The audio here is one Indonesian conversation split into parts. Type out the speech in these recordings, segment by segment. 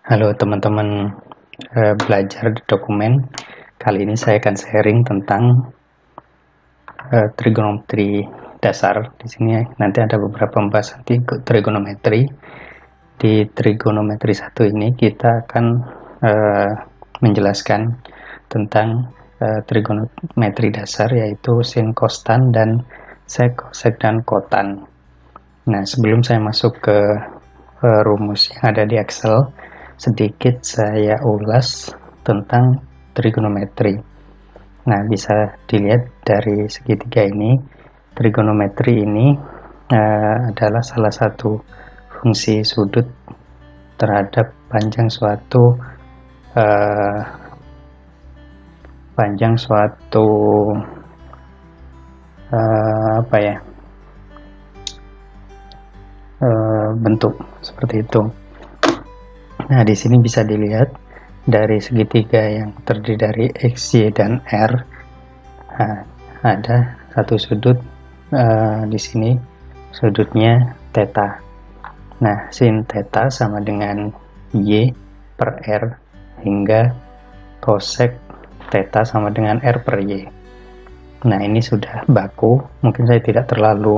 Halo teman-teman belajar dokumen. Kali ini saya akan sharing tentang trigonometri dasar. Di sini nanti ada beberapa pembahasan trigonometri. Di trigonometri 1 ini kita akan menjelaskan tentang trigonometri dasar, yaitu sin, cos, tan, dan sek, cosec, dan kotan. Nah, sebelum saya masuk ke rumus yang ada di Excel, sedikit saya ulas tentang trigonometri. Nah, bisa dilihat dari segitiga ini, trigonometri ini adalah salah satu fungsi sudut terhadap panjang suatu bentuk seperti itu. Nah, di sini bisa dilihat dari segitiga yang terdiri dari X, Y, dan R. Nah, ada satu sudut di sini, sudutnya theta. Nah, sin theta sama dengan Y per R hingga cosec theta sama dengan R per Y. Nah, ini sudah baku. Mungkin saya tidak terlalu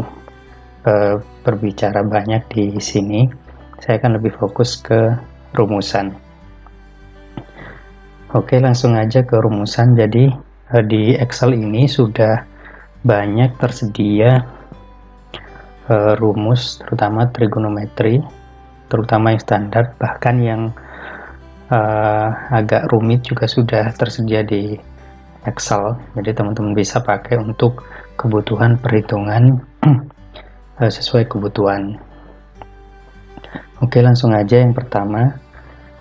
berbicara banyak di sini. Saya akan lebih fokus ke rumusan. Oke, langsung aja ke rumusan. Jadi di Excel ini sudah banyak tersedia rumus, terutama trigonometri, terutama yang standar, bahkan yang agak rumit juga sudah tersedia di Excel. Jadi teman-teman bisa pakai untuk kebutuhan perhitungan sesuai kebutuhan. Oke, langsung aja yang pertama.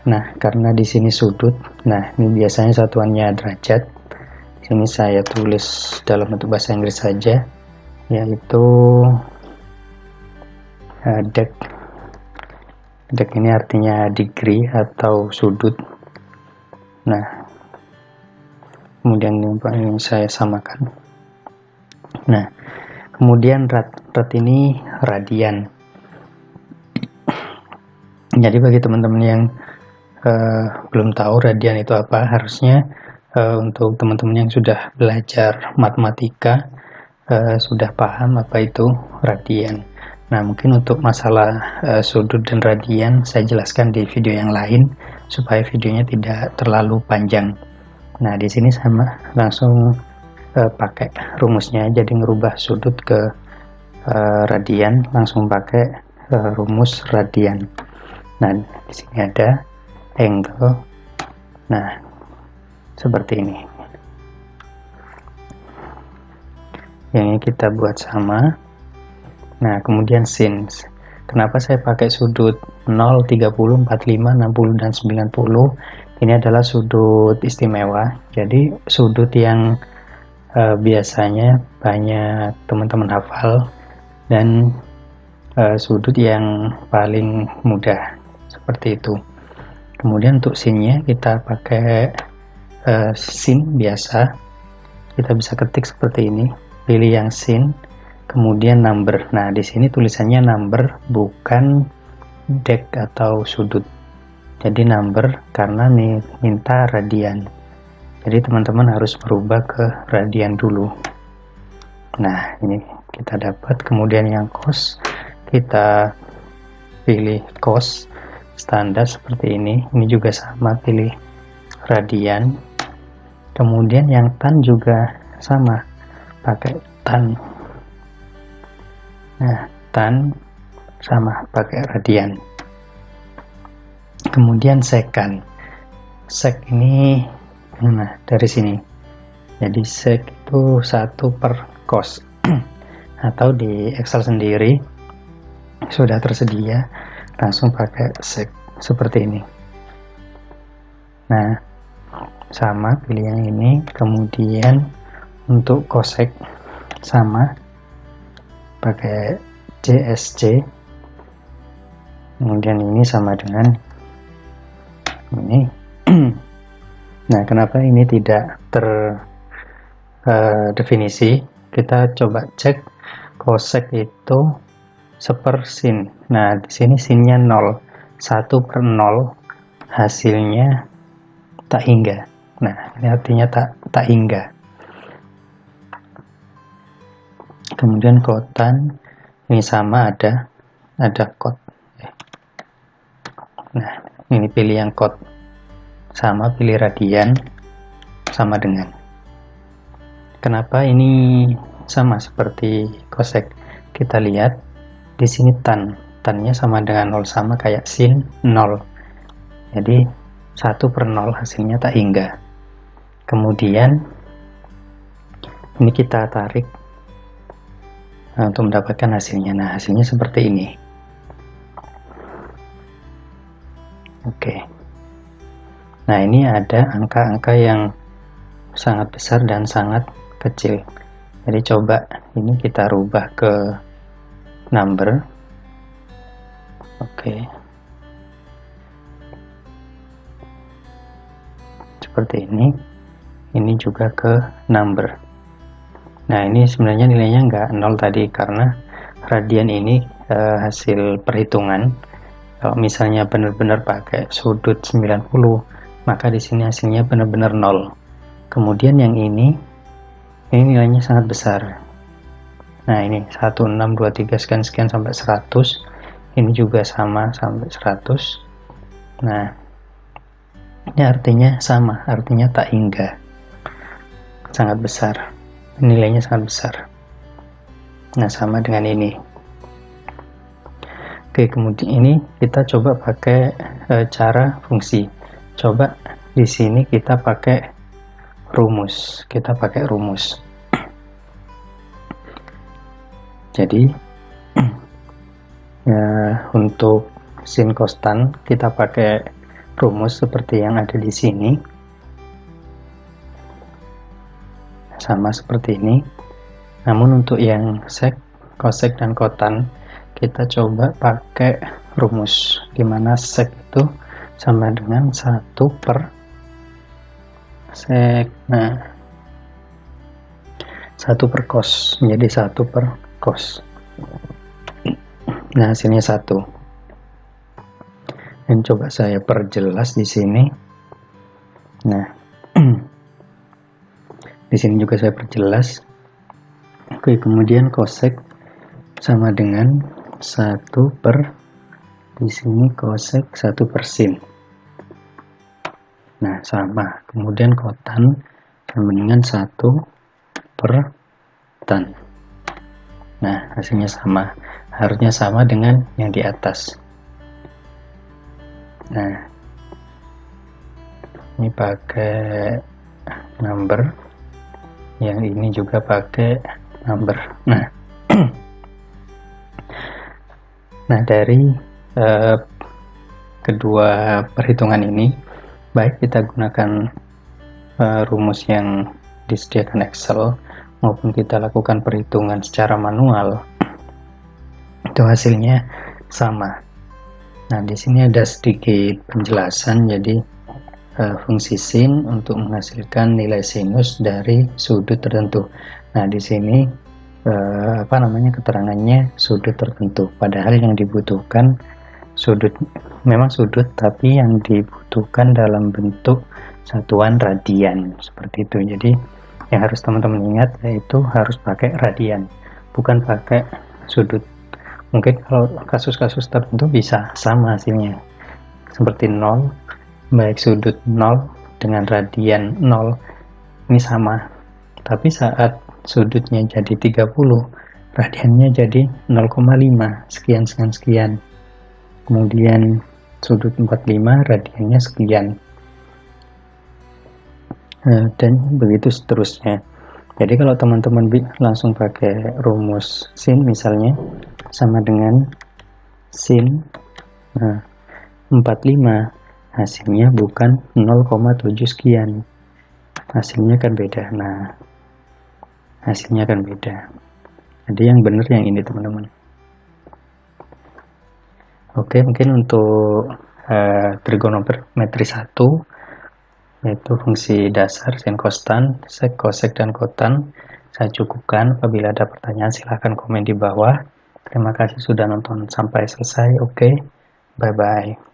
Nah, karena di sini sudut, nah ini biasanya satuannya derajat. Di sini saya tulis dalam bentuk bahasa Inggris saja, yaitu dek. Dek ini artinya degree atau sudut. Nah, kemudian yang saya samakan. Nah, kemudian rad ini radian. Jadi bagi teman-teman yang belum tahu radian itu apa, harusnya untuk teman-teman yang sudah belajar matematika sudah paham apa itu radian. Nah, mungkin untuk masalah sudut dan radian saya jelaskan di video yang lain supaya videonya tidak terlalu panjang. Nah, di sini sama langsung pakai rumusnya, jadi ngerubah sudut ke radian, langsung pakai rumus radian. Nah, di sini ada angle. Nah, seperti ini. Yang ini kita buat sama. Nah, kemudian sin. Kenapa saya pakai sudut 0, 30, 45, 60, dan 90? Ini adalah sudut istimewa. Jadi sudut yang biasanya banyak teman-teman hafal dan sudut yang paling mudah, seperti itu. Kemudian untuk sinnya kita pakai sin biasa. Kita bisa ketik seperti ini, pilih yang sin, kemudian number. Nah, di sini tulisannya number, bukan dek atau sudut. Jadi number karena minta radian. Jadi teman-teman harus berubah ke radian dulu. Nah, ini kita dapat. Kemudian yang cos, kita pilih cos standar seperti ini. Ini juga sama, pilih radian. Kemudian yang tan juga sama, pakai tan. Nah, tan sama, pakai radian. Kemudian sekan. Sek ini, nah dari sini. Jadi sek itu 1 per cos. Atau di Excel sendiri sudah tersedia, langsung pakai sek seperti ini. Nah, sama, pilih yang ini. Kemudian untuk cosec sama, pakai CSC. Kemudian ini sama dengan ini. Nah, kenapa ini tidak terdefinisi? Kita coba cek. Cosec itu 1 per sin. Nah, di sini sinnya 0. 1 per 0 hasilnya tak hingga. Nah, ini artinya tak hingga. Kemudian kotan ini sama, ada kot. Nah, ini pilih yang kot, sama pilih radian, sama dengan. Kenapa ini sama seperti cosec? Kita lihat di sini tannya sama dengan 0, sama kayak sin 0. Jadi 1/0 hasilnya tak hingga. Kemudian ini kita tarik untuk mendapatkan hasilnya. Nah, hasilnya seperti ini. Oke. Nah, ini ada angka-angka yang sangat besar dan sangat kecil. Jadi coba ini kita rubah ke number. Oke. Seperti ini. Ini juga ke number. Nah, ini sebenarnya nilainya nggak 0 tadi karena radian ini hasil perhitungan. Kalau misalnya benar-benar pakai sudut 90, maka di sini hasilnya benar-benar 0. Kemudian yang ini nilainya sangat besar. Nah, ini 1, 6, 2, 3 sekian sampai 100. Ini juga sama sampai 100. Nah, ini artinya sama, artinya tak hingga. Sangat besar. Nilainya sangat besar. Nah, sama dengan ini. Oke, kemudian ini kita coba pakai cara fungsi. Coba di sini kita pakai rumus. Jadi ya, untuk sin konstan kita pakai rumus seperti yang ada di sini. Sama seperti ini. Namun untuk yang sek, cosec dan kotan kita coba pakai rumus, dimana sek itu sama dengan 1 per sek. Nah, 1 per cos, menjadi 1 per cos. Nah, hasilnya 1. Dan coba saya perjelas di sini. Nah, di sini juga saya perjelas. Oke, kemudian cosec sama dengan 1 per, di sini cosec 1 per sin. Nah, sama. Kemudian kotan sama dengan 1 per tan. Nah, hasilnya sama. Harusnya sama dengan yang di atas. Nah, ini pakai number. Yang ini juga pakai number. Nah, dari kedua perhitungan ini, baik kita gunakan rumus yang disediakan Excel maupun kita lakukan perhitungan secara manual, itu hasilnya sama. Nah, di sini ada sedikit penjelasan. Jadi fungsi sin untuk menghasilkan nilai sinus dari sudut tertentu. Nah, di sini keterangannya sudut tertentu, padahal yang dibutuhkan sudut, memang sudut, tapi yang dibutuhkan dalam bentuk satuan radian, seperti itu. Jadi yang harus teman-teman ingat yaitu harus pakai radian, bukan pakai sudut. Mungkin kalau kasus-kasus tertentu bisa sama hasilnya seperti 0, baik sudut 0 dengan radian 0 ini sama, tapi saat sudutnya jadi 30, radiannya jadi 0,5 sekian. Kemudian sudut 45, radiannya sekian. Dan begitu seterusnya. Jadi kalau teman-teman langsung pakai rumus sin, misalnya sama dengan sin 45, hasilnya bukan 0,7 sekian. Hasilnya kan beda. Nah, hasilnya akan beda. Jadi yang benar yang ini, teman-teman. Oke, mungkin untuk trigonometri 1, yaitu fungsi dasar sin konstan, sek, cosec, dan kotan, saya cukupkan. Apabila ada pertanyaan silahkan komen di bawah. Terima kasih sudah nonton sampai selesai. Oke, bye-bye.